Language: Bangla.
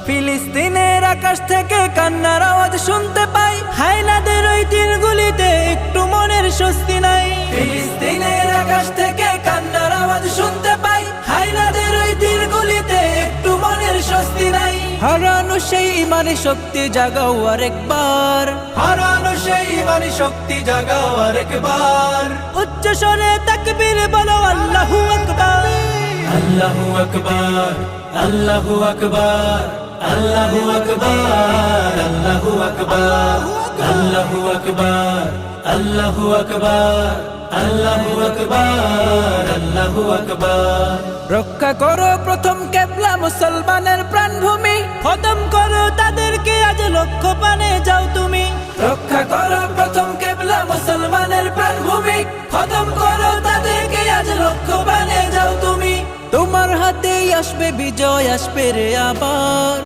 ফিলিস্তিনের আকাশ থেকে কান্নার আওয়াজ শুনতে পাই, হায়নাদের ওই তীরগুলিতে একটু মনের স্বস্তি নাই। ফিলিস্তিনের আকাশ থেকে কান্নার আওয়াজ শুনতে পাই, হায়নাদের ওই তীরগুলিতে একটু মনের স্বস্তি নাই। হারানো সেই ইমানি শক্তি জাগাও আরেকবার, হারানো সেই ইমানি শক্তি জাগাও আরেকবার। উচ্চ স্বরে তাকবীর বলো আল্লাহু আকবার, আল্লাহু আকবার, আল্লাহু আকবার, আল্লাহু আকবার, আল্লাহু আকবার, আল্লাহু আকবার, আল্লাহু আকবার, আল্লাহু আকবার, আল্লাহু আকবার। রক্ষা করো প্রথম কেবলা মুসলমানের প্রাণভূমি, খতম করো তাদেরকে আজ লক্ষ্য পানে যাও তুমি। রক্ষা করো প্রথম কেবলা মুসলমানের প্রাণভূমি, খতম করো তাদেরকে আজ লক্ষ্য পানে যাও তুমি। তোমার হাতেই আসবে বিজয়, আসবে রে আবার।